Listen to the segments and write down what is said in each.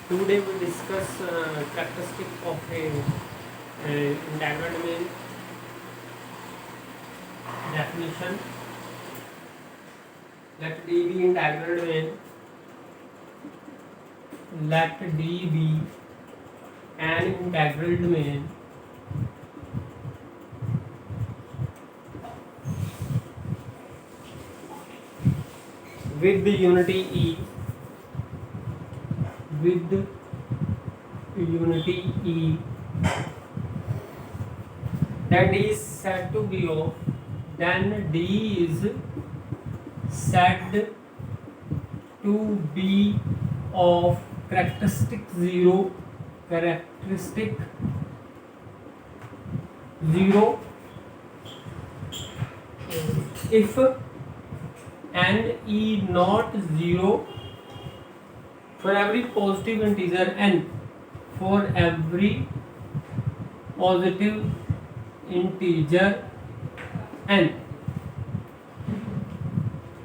Today we discuss characteristic of a integral domain. Definition: let D be integral domain. Let D be an integral domain with the unity E. With unity E, then D is said to be of. Then D is said to be of characteristic 0. Characteristic 0 if n e not 0 for every positive integer n. For every positive integer n,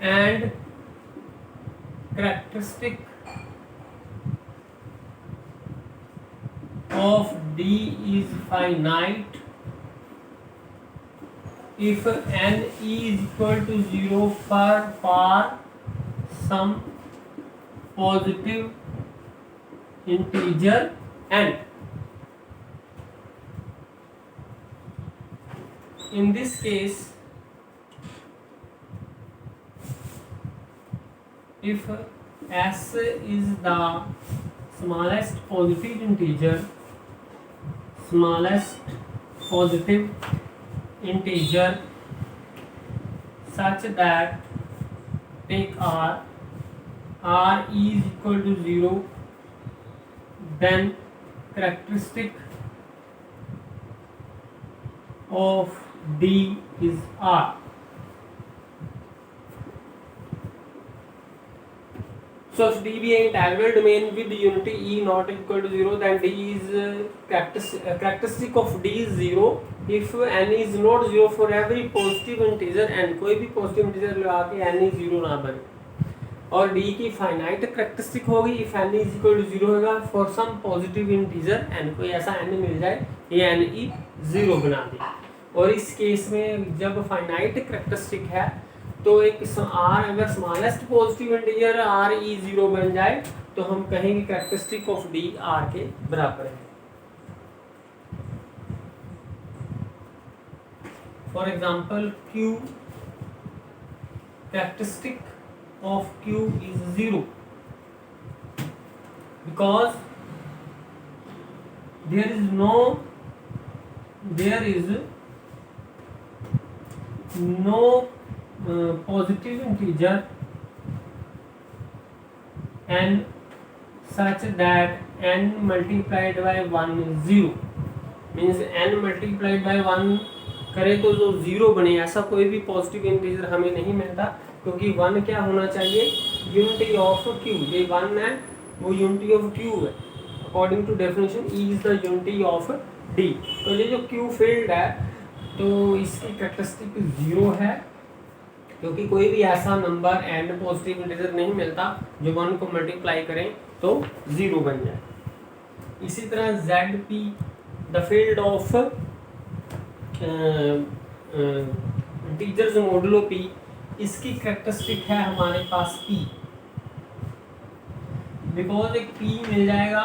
and characteristic of D is finite if n is equal to 0 for some positive integer n. In this case, if s is the smallest positive integer, such that take r is equal to 0, then characteristic of D is R. So if D be an integral domain with unity E not equal to 0, then D is characteristic of D is 0 if n is not 0 for every positive integer n. कोई भी positive integer लगा के n is 0 ना बने, और D की finite characteristic होगी if n is equal to 0 होगा for some positive integer n. कोई ऐसा n मिल जाए ये n e 0 बना दे. और इस केस में जब फाइनाइट करेक्टरिस्टिक है तो एक r अगर smallest positive integer r e 0 बन जाए तो हम कहेंगे करेक्टरिस्टिक ऑफ d r के बराबर है. For example q, characteristic of q is 0 because there is no positive integer n such that n multiplied by 1 is 0. means n multiplied by 1 करें तो जो 0 बने ऐसा कोई भी पॉजिटिव इंटीजर हमें नहीं मिलता, क्योंकि 1 क्या होना चाहिए, यूनिटी ऑफ q. ये 1 है वो यूनिटी ऑफ q है. According to definition E is the unity of D. तो ये जो q फील्ड है तो इसकी कैरेक्टरिस्टिक 0 है, क्योंकि कोई भी ऐसा नंबर n पॉजिटिव इंटीजर नहीं मिलता जो 1 को मल्टीप्लाई करें तो 0 बन जाए. इसी तरह ZP the field of integers modulo p, इसकी कैरेक्टरिस्टिक है हमारे पास p. बिकॉज एक p मिल जाएगा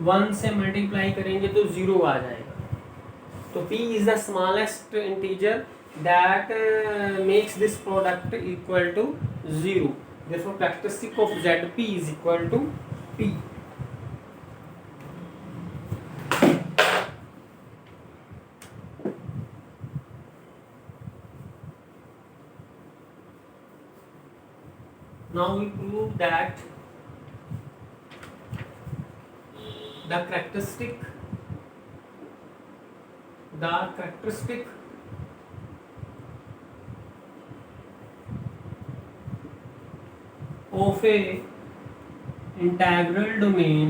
1 से मल्टीप्लाई करेंगे तो 0 आ जाएगा. तो p is the smallest integer that makes this product equal to 0. Therefore characteristic of ZP is equal to P. Now we prove that the characteristic of a integral domain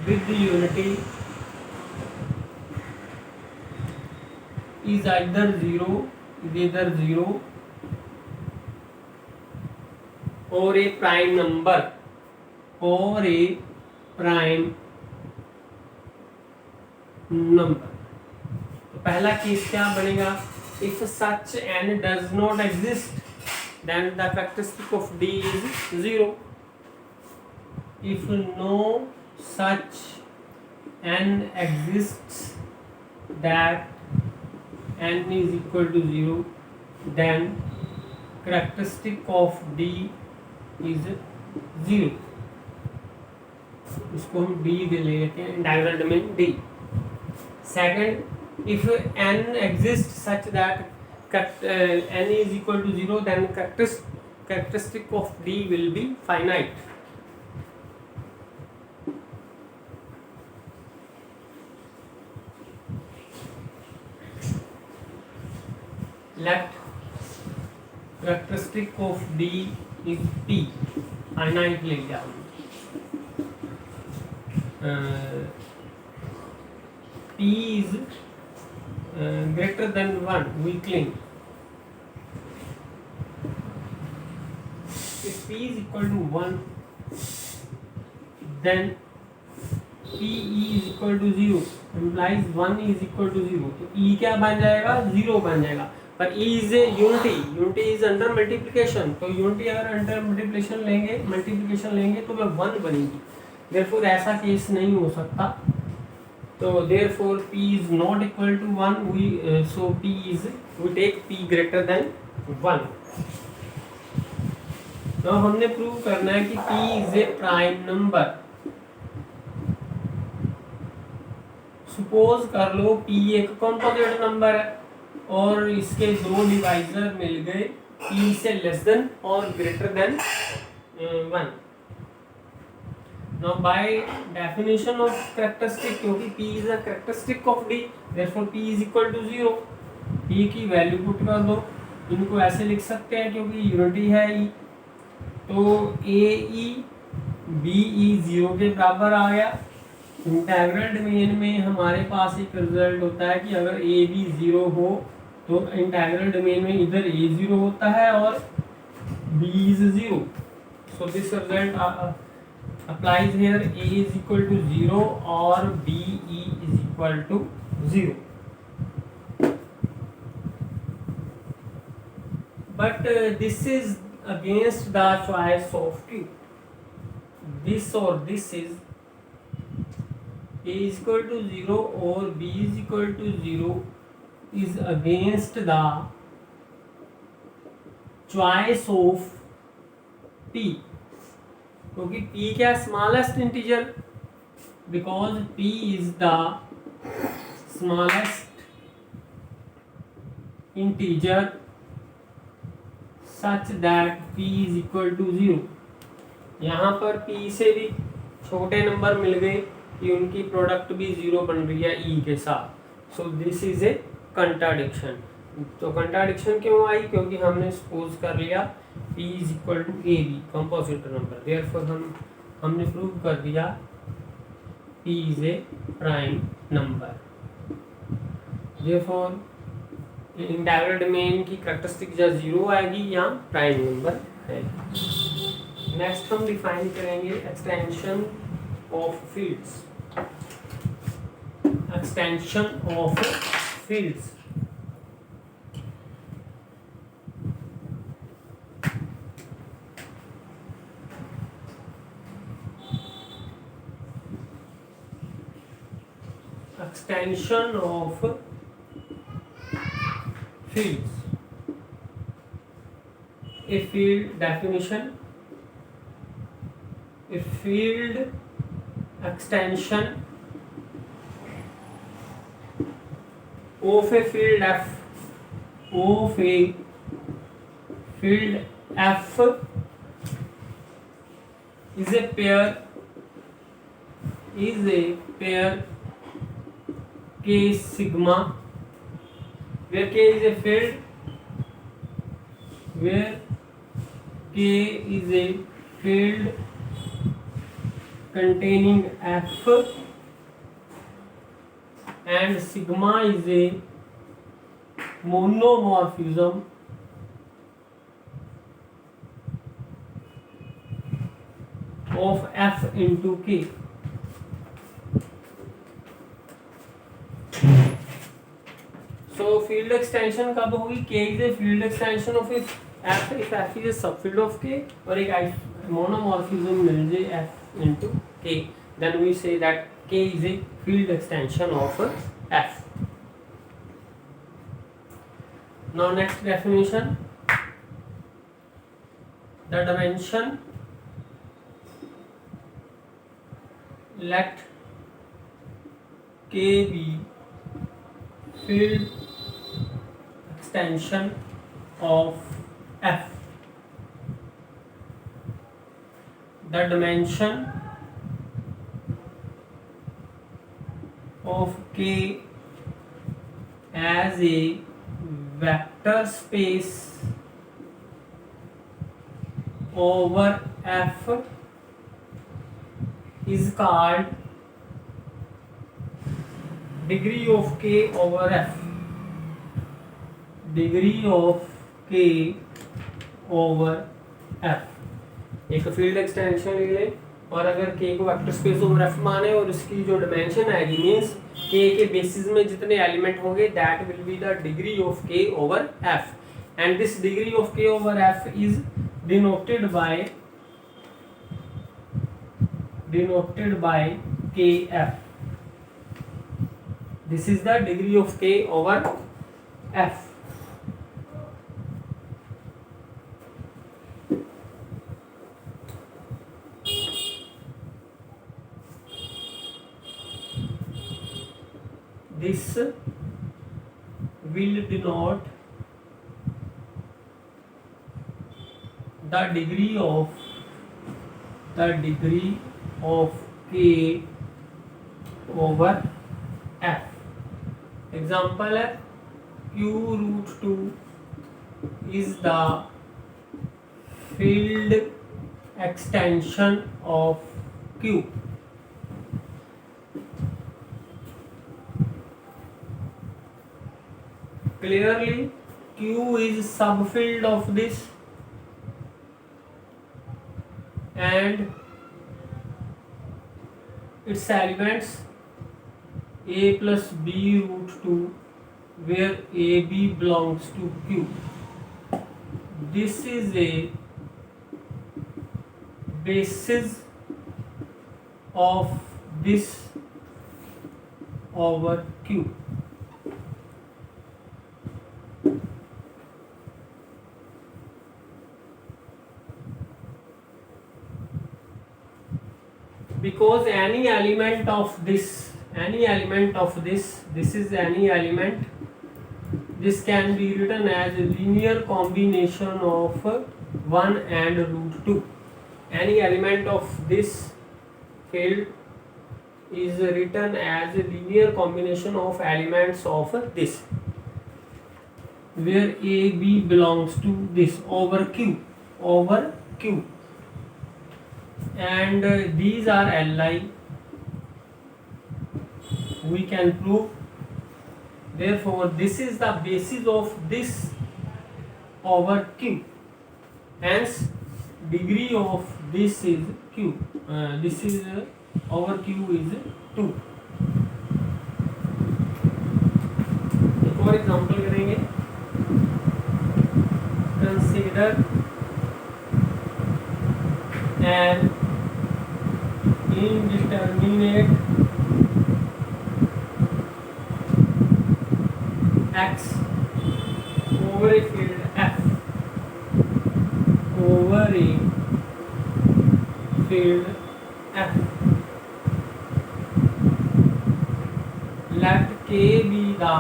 with the unity is either 0 और ए prime number, और ए prime number. तो पहला case क्या बनेगा, if such n does not exist then the characteristic of D is 0। if no such n exists that n is equal to 0 then characteristic of D is 0। इसको हम D दे लेते हैं diagram में D। Second, if n exists such that n is equal to 0 then characteristic of D will be finite। let characteristic of D is P, finite ले लिया P is greater than 1 weakling। if P is equal to 1 then P is equal to 0 implies 1 is equal to 0। तो E क्या बन जाएगा, 0 बन जाएगा। पर E is a unity, unity is under multiplication, तो unity अगर under multiplication लेंगे तो वह 1 बनेगी। therefore ऐसा केस नहीं हो सकता। तो therefore P is not equal to 1, so we take P greater than 1। तो हमने प्रूव करना है कि P is a prime number। Suppose कर लो P एक कॉम्पोजिट नंबर है और इसके दो डिवाइजर मिल गए P से लेस देन और greater than 1। Now by definition of characteristic, क्योंकि P is a characteristic of D, therefore P is equal to 0। P की वैल्यू पुट कर दो, इनको ऐसे लिख सकते हैं क्योंकि यूनिटी है E, तो AE BE 0 के बराबर आ गया। इंटीग्रल डोमेन में हमारे पास एक रिजल्ट होता है कि अगर ए बी 0 हो तो इंटीग्रल डोमेन में इधर ए 0 होता है और B is 0। So this result applies here, A is equal to 0 और बी ई is equal to 0। But this is against the choice of Q। This और this is A is equal to 0 or B is equal to 0 is against the choice of P, क्योंकि P क्या smallest integer, because P is the smallest integer such that P is equal to 0। यहाँ पर P से भी छोटे number मिल गए कि उनकी प्रोडक्ट भी 0 बन रही है E के साथ। So this is a contradiction. तो कंट्राडिक्शन क्यों आई, क्योंकि हमने सपोज कर लिया P is equal to a b composite number, therefore हमने प्रूव कर दिया P is a prime number. Therefore integral domain की कैरेक्टरिस्टिक या 0 आएगी या प्राइम नंबर है। नेक्स्ट हम डिफाइन करेंगे extension of fields. Extension of fields। Extension of fields। A field definition, a field extension of a field F, of a field F is a pair K sigma, where K is a field, where K is a field containing F and sigma is a monomorphism of f into k. So field extension कब होगी? K is a field extension of if f is a subfield of K और एक monomorphism मिल जाए f into K, then we say that K is a field extension of f. Now next definition, the dimension, let K be field extension of f. The dimension of K as a vector space over f is called degree of K over f. Degree of K over f. एक field extension ले ले और अगर K को vector space over f माने और इसकी जो डिमेंशन आएगी मींस K के बेसिस में जितने एलिमेंट होंगे that will be the degree of K over f, and this degree of K over f is denoted by kf. This is the degree of K over f. This will denote the degree of K over f. Example है q root 2 is the field extension of q. Clearly q is subfield of this and its elements a plus b root 2 where ab belongs to q. This is a basis of this over q. Because any element of this is any element, this can be written as a linear combination of 1 and root 2. Any element of this field is written as a linear combination of elements of this, where a b belongs to this over q, and these are Li. We can prove, therefore this is the basis of this over q, hence degree of this is q, this is over q is 2. एक और example करेंगे. Consider an indeterminate x over a field f over a field f. Let K be the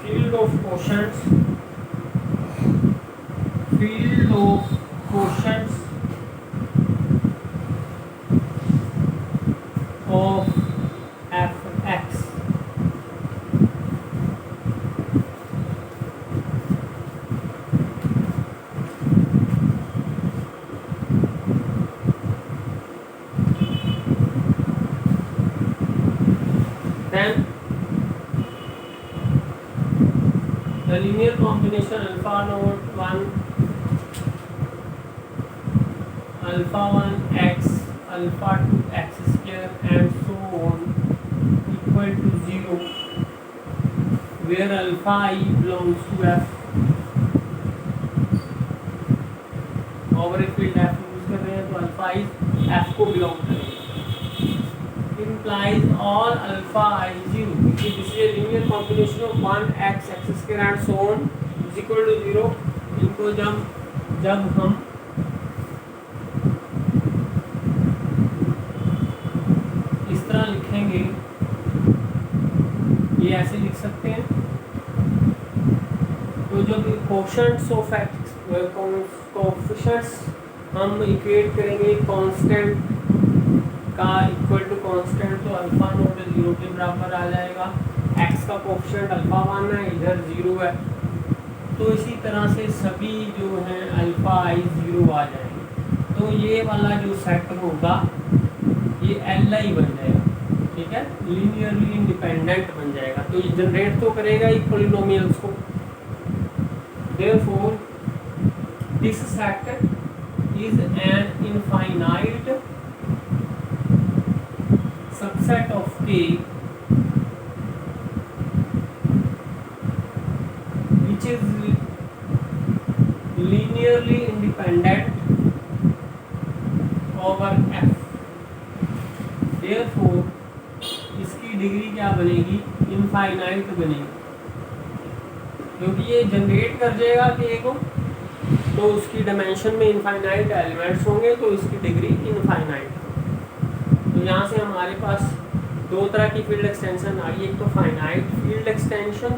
field of quotients of fx. Then the linear combination alpha naught 1 alpha 1 x, alpha 2 x square and so on equal to 0, where alpha I belongs to f, और field f use कर रहे हैं तो alpha i f को belong करेगा, implies all alpha I 0, this is a linear combination of 1 x x square and so on is equal to 0। इनको जब हम इस तरह लिखेंगे, ये ऐसे लिख सकते हैं, तो जब कोएफिशिएंट्स ऑफ एक्स, कोएफिशिएंट्स हम इक्वेट करेंगे कांस्टेंट का इक्वल टू कांस्टेंट, तो अल्फा नॉट 0 के बराबर आ जाएगा। एक्स का कोएफिशिएंट अल्फा 1 है, इधर 0 है, तो इसी तरह से सभी जो हैं अल्फा आई 0 आ जाएंगे। तो ये वाला जो सेट होगा ये एल आई बन जाएगा, ठीक है, लीनियरली इंडिपेंडेंट बन जाएगा। तो ये जनरेट तो करेगा ही पॉलिनोमियल्स को। Therefore this set is an infinite subset of K which is linearly independent over F। therefore इसकी डिग्री क्या बनेगी, इनफाइनाइट बनेगी, क्योंकि ये जनरेट कर जाएगा K को, तो उसकी डायमेंशन में इनफाइनाइट एलिमेंट्स होंगे, तो इसकी डिग्री इनफाइनाइट। तो यहाँ से हमारे पास दो तरह की फील्ड एक्सटेंशन आ गई, एक तो फाइनाइट फील्ड एक्सटेंशन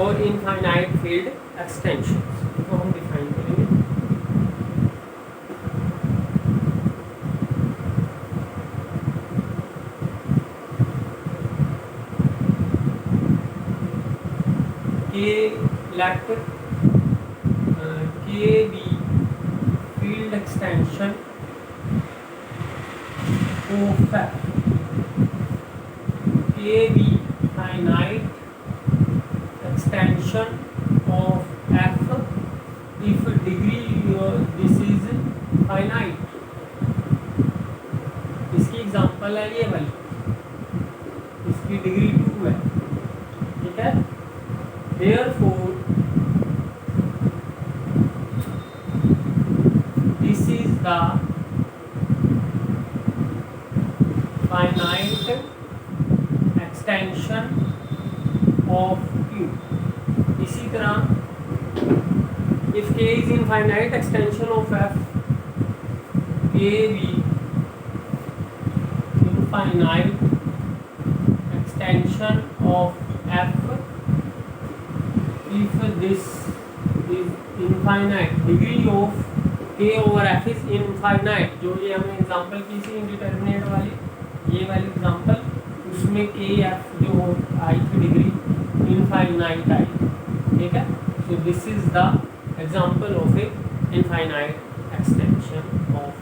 और इनफाइनाइट फील्ड एक्सटेंशन, तो हम डिफाइन करेंगे। Let K be field extension of F, K be finite extension of F if degree this is finite। इसकी एग्जांपल है ये वाली, इसकी डिग्री 2 है, ठीक है। therefore this is the finite extension of Q। इसी तरह if K is infinite extension of F, K be infinite extension of F if this is infinite, degree of K over F is infinite। जो ये हमने example की थी indeterminate वाली, ये वाली एग्जांपल, उसमें के एफ जो आई की डिग्री इनफाइनाइट आई, ठीक है। सो this is the example of A infinite extension of